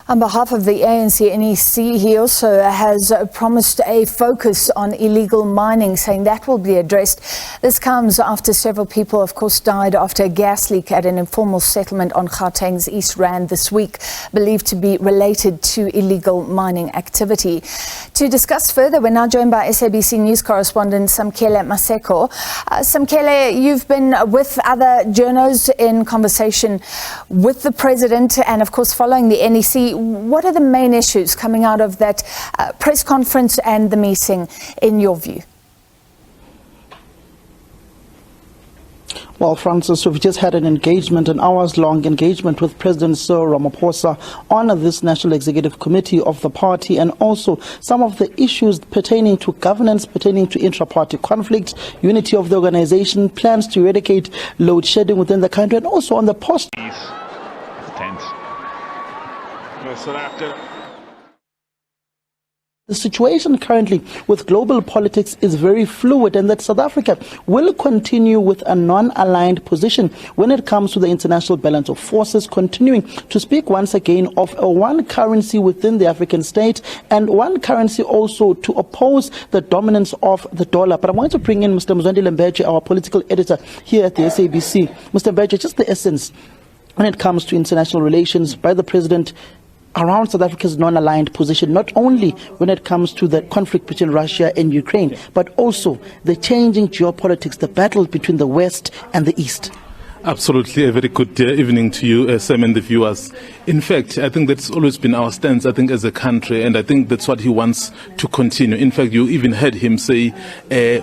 On behalf of the ANC NEC, he also has promised a focus on illegal mining, saying that will be addressed. This comes after several people, of course, died after a gas leak at an informal settlement on Gauteng's East Rand this week, believed to be related to illegal mining activity. To discuss further, we're now joined by SABC News correspondent Samkele Maseko. Samkele, you've been with other journos in conversation with the president and, of course, following the NEC. What are the main issues coming out of that press conference and the meeting, in your view? Well, Francis, we've just had an hours-long engagement with President Cyril Ramaphosa on this National Executive Committee of the party, and also some of the issues pertaining to governance, pertaining to intra-party conflict, unity of the organization, plans to eradicate load shedding within the country, and also on the post. It's tense. So after the situation currently with global politics is very fluid, and that South Africa will continue with a non-aligned position when it comes to the international balance of forces, continuing to speak once again of a one currency within the African state and one currency also to oppose the dominance of the dollar. But I'm going to bring in Mr. Mzwandile Mbeje, our political editor here at the SABC. Mr. Mbeje, just the essence when it comes to international relations by the president around South Africa's non-aligned position, not only when it comes to the conflict between Russia and Ukraine, but also the changing geopolitics, the battle between the West and the East. Absolutely. A very good evening to you, Sam, and the viewers. In fact, I think that's always been our stance, I think, as a country, and I think that's what he wants to continue. In fact, you even heard him say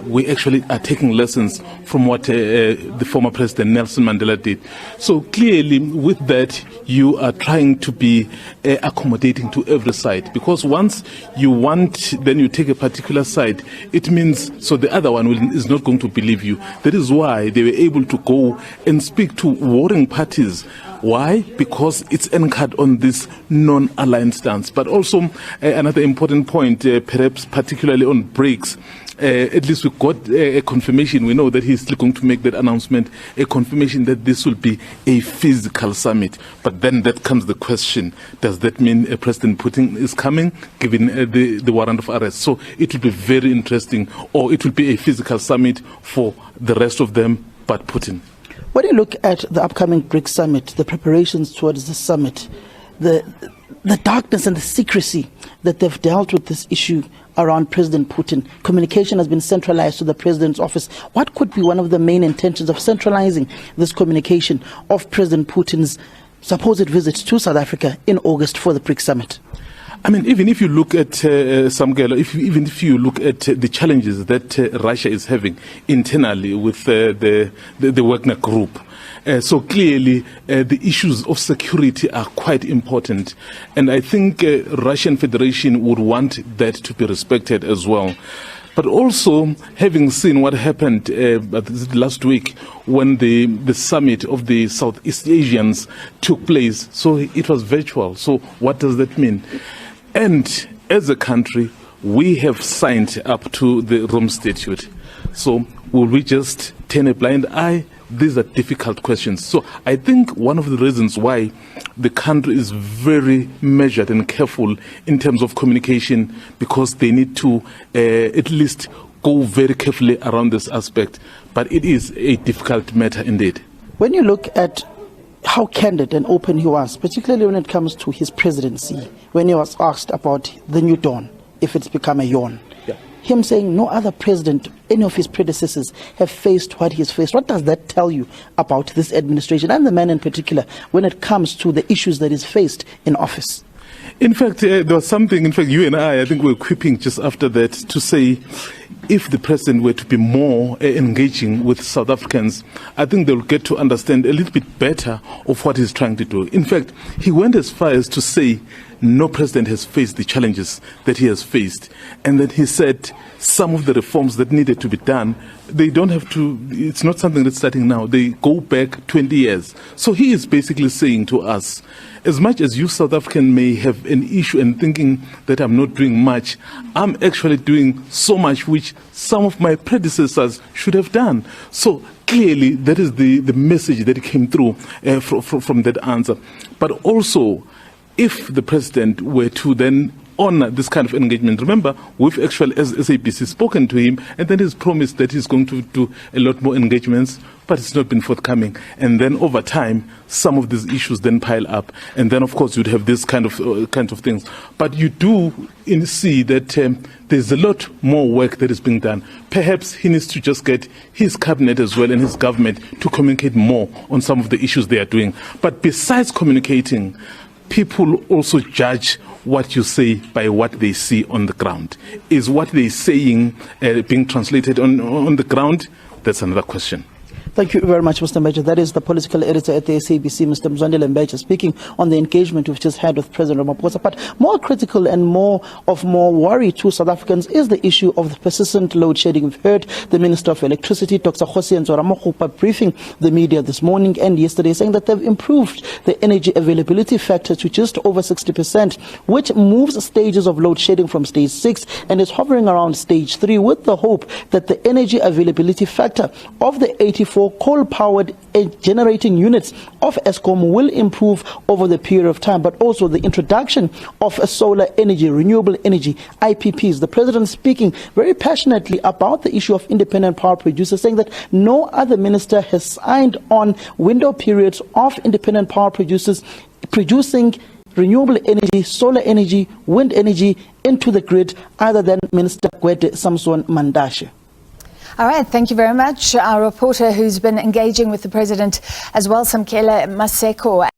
we actually are taking lessons from what the former President Nelson Mandela did. So clearly, with that, you are trying to be accommodating to every side, because once you want, then you take a particular side, it means so the other one is not going to believe you. That is why they were able to go and speak to warring parties. Why? Because it's anchored on this non-aligned stance. But also another important point, perhaps particularly on BRICS, at least we got a confirmation. We know that he's still going to make that announcement, a confirmation that this will be a physical summit. But then that comes the question, does that mean President Putin is coming, given the warrant of arrest? So it will be very interesting, or it will be a physical summit for the rest of them, but Putin. When you look at the upcoming BRICS summit, the preparations towards the summit, the darkness and the secrecy that they've dealt with this issue around President Putin, communication has been centralized to the president's office. What could be one of the main intentions of centralizing this communication of President Putin's supposed visit to South Africa in August for the BRICS summit? I mean, even if you look at Samkele, even if you look at the challenges that Russia is having internally with the Wagner Group, so clearly the issues of security are quite important, and I think Russian Federation would want that to be respected as well. But also, having seen what happened last week when the summit of the Southeast Asians took place, so it was virtual. So what does that mean? And as a country, we have signed up to the Rome Statute. So will we just turn a blind eye? These are difficult questions. So I think one of the reasons why the country is very measured and careful in terms of communication, because they need to at least go very carefully around this aspect. But it is a difficult matter indeed. When you look at how candid and open he was, particularly when it comes to his presidency, when he was asked about the new dawn, if it's become a yawn, him saying no other president, any of his predecessors, have faced what he has faced. What does that tell you about this administration and the man in particular when it comes to the issues that is faced in office? In fact, there was something, in fact, you and I think we were quipping just after that to say, if the president were to be more engaging with South Africans, I think they'll get to understand a little bit better of what he's trying to do. In fact, he went as far as to say no president has faced the challenges that he has faced, and that he said some of the reforms that needed to be done, they don't have to, it's not something that's starting now, they go back 20 years. So he is basically saying to us, as much as you South African may have an issue and thinking that I'm not doing much, I'm actually doing so much which some of my predecessors should have done. So clearly that is the message that came through from that answer. But also if the president were to then honor this kind of engagement. Remember, we've actually, as SABC, spoken to him, and then he's promised that he's going to do a lot more engagements, but it's not been forthcoming. And then over time, some of these issues then pile up, and then of course you'd have this kind of things. But you do see that there's a lot more work that is being done. Perhaps he needs to just get his cabinet as well and his government to communicate more on some of the issues they are doing. But besides communicating, people also judge what you say by what they see on the ground. Is what they're saying being translated on the ground? That's another question. Thank you very much, Mr. Mbeje. That is the political editor at the SABC, Mr. Mzwandile Mbeje, speaking on the engagement we've just had with President Ramaphosa. But more critical and more worry to South Africans is the issue of the persistent load shedding. We've heard the Minister of Electricity, Dr. Jose Nzwara, briefing the media this morning and yesterday, saying that they've improved the energy availability factor to just over 60%, which moves stages of load shedding from stage 6 and is hovering around stage 3, with the hope that the energy availability factor of the 84 coal-powered generating units of Eskom will improve over the period of time, but also the introduction of solar energy, renewable energy, IPPs. The President speaking very passionately about the issue of independent power producers, saying that no other minister has signed on window periods of independent power producers producing renewable energy, solar energy, wind energy into the grid, other than Minister Gwede Samson Mandashe. All right, thank you very much. Our reporter who's been engaging with the president as well, Samkele Maseko.